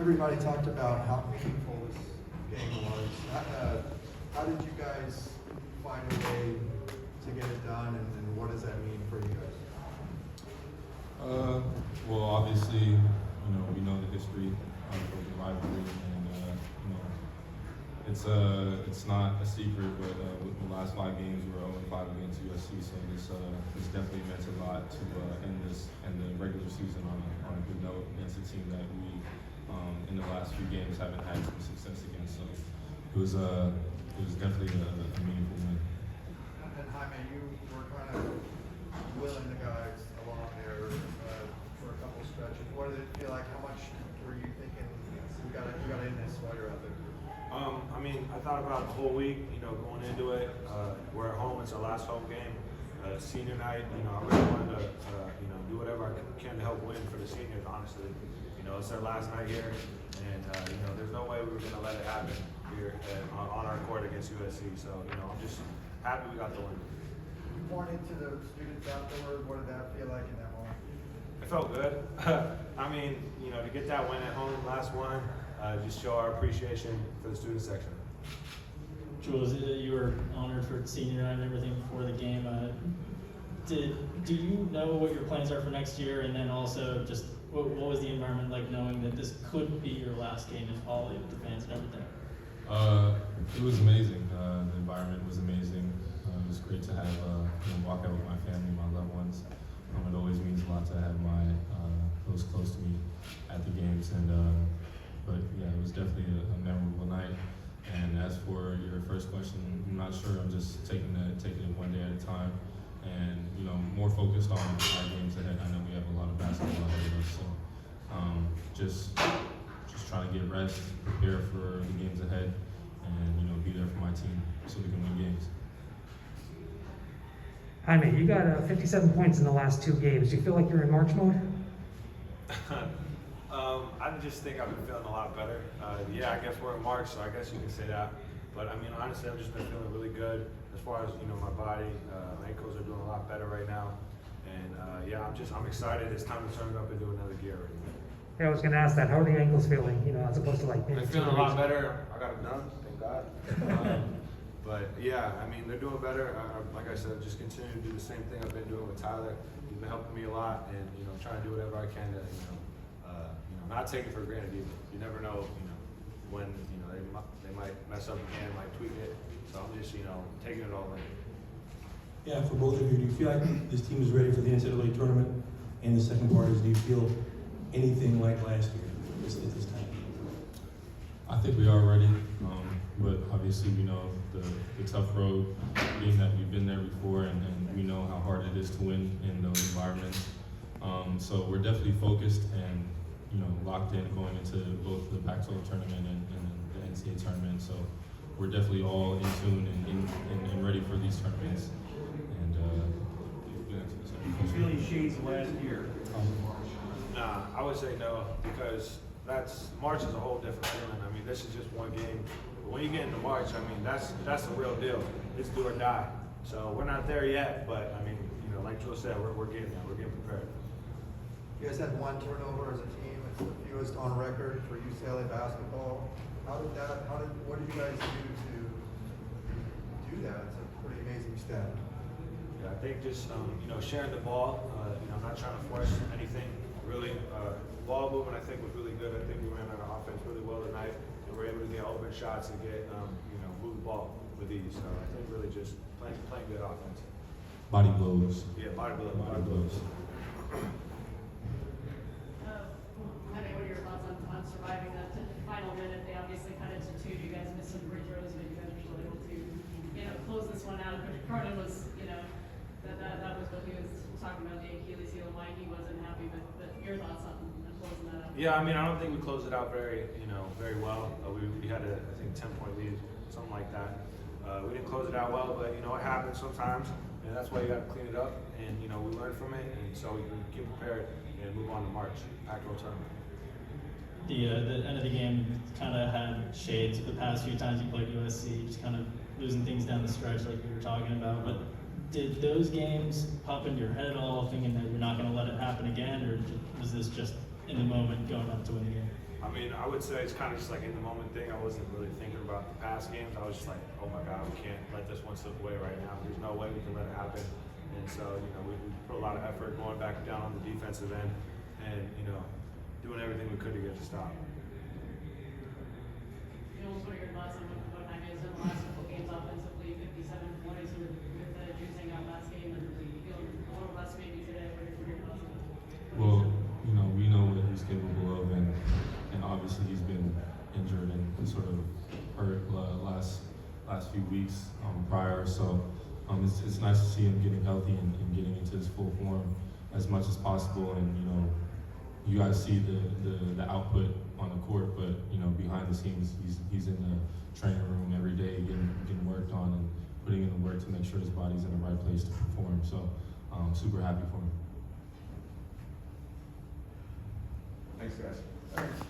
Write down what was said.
Everybody talked about how meaningful this game was. How did you guys find a way to get it done, and what does that mean for you guys? Well, obviously, we know the history of the rivalry, and it's not a secret, but with the last 5 games we were 0-5 against USC, so this definitely meant a lot to end the regular season on a good note against a team that we in the last few games haven't had some success against. So it was definitely a meaningful win. And Jaime, you were kind of willing the guys along there for a couple stretches. What did it feel like? How much were you thinking we got in this while you're out there? I thought about the whole week, going into it. We're at home, it's our last home game. Senior night, I really wanted to, do whatever I can to help win for the seniors, honestly. It's their last night here, and, there's no way we were going to let it happen here on our court against USC. So, I'm just happy we got the win. You pointed to the students afterward. What did that feel like in that moment? It felt good. To get that win at home, last one, just show our appreciation for the student section. Jules, you were honored for senior night and everything before the game. Do you know what your plans are for next year? And then also just what was the environment like knowing that this could be your last game in Poly with the fans and everything? It was amazing. The environment was amazing. It was great to have walk out with my family, my loved ones. It always means a lot to have those close to me at the games. But yeah, it was definitely a memorable night. And as for your first question, I'm not sure. I'm just taking it one day at a time, and more focused on our games ahead. I know we have a lot of basketball ahead of us, so just trying to get rest, prepare for the games ahead, and be there for my team so we can win games. Jaime, you got 57 points in the last 2 games. Do you feel like you're in March mode? I just think I've been feeling a lot better. I guess we're in March, so I guess you can say that. But honestly, I've just been feeling really good as far as my body. My ankles are doing a lot better right now, and I'm excited. It's time to turn it up and do another gear. Yeah, I was going to ask that. How are the ankles feeling? As opposed to like maybe They're feeling a lot better. I got it done, thank God. They're doing better. Like I said, just continue to do the same thing I've been doing with Tyler. He's been helping me a lot, and trying to do whatever I can to not take it for granted either. You never know, when they might mess up again, might tweak it. So I'm just taking it all in. Yeah, for both of you, do you feel like this team is ready for the NCAA tournament? And the second part is, do you feel anything like last year at this time? I think we are ready, but obviously we know the tough road, being that we've been there before, and we know how hard it is to win in those environments. So we're definitely focused and locked in going into both the Pac-12 tournament and the NCAA tournament. So we're definitely all in tune and ready for these tournaments. And you feel any shades of last year? Nah, I would say no, because March is a whole different feeling. This is just one game. But when you get into March, that's the real deal. It's do or die. So we're not there yet, but like Joe said, we're getting there. We're getting prepared. You guys had 1 turnover as a team. It's the fewest on record for UCLA basketball. What did you guys do that? It's a pretty amazing stat. Yeah, I think just sharing the ball. Not trying to force anything. Really, ball movement I think was really good. I think we ran our offense really well tonight, and we're able to get open shots and get move the ball with ease. So I think really just playing good offense. body blows. Yeah, body blows. What are your thoughts on surviving that final minute? They obviously cut it to 2. You guys missed some free throws, but you guys were still able to, close this one out. Coach Cronin was, that was what he was talking about, the Achilles heel, why he wasn't happy. But your thoughts on closing that out? Yeah, I don't think we closed it out very very well. We had a 10-point lead, something like that. We didn't close it out well, but it happens sometimes, and that's why you got to clean it up. And we learn from it, and so we can get prepared and move on to March, Pac-12 tournament. The end of the game kind of had shades of the past few times you played USC, just kind of losing things down the stretch like we were talking about. But did those games pop into your head at all, thinking that you're not going to let it happen again, or was this just in the moment going up to win the game? I mean, I would say it's kind of just like in the moment thing. I wasn't really thinking about the past games. I was just like, oh my God, we can't let this one slip away right now. There's no way we can let it happen. And so, you know, we put a lot of effort going back down on the defensive end and, you know, doing everything we could to get the stop. Jules, what are your thoughts on what Jaquez done the last couple games offensively, 57 points with the juicing out last game and feeling a little less maybe today? What are your thoughts on that? Well, you know, we know what he's capable of, and obviously he's been injured and sort of hurt last few weeks prior. So it's nice to see him getting healthy and getting into his full form as much as possible. And you know, you guys see the output on the court, but you know, behind the scenes, he's in the training room every day getting worked on and putting in the work to make sure his body's in the right place to perform. So super happy for him. Thanks, guys.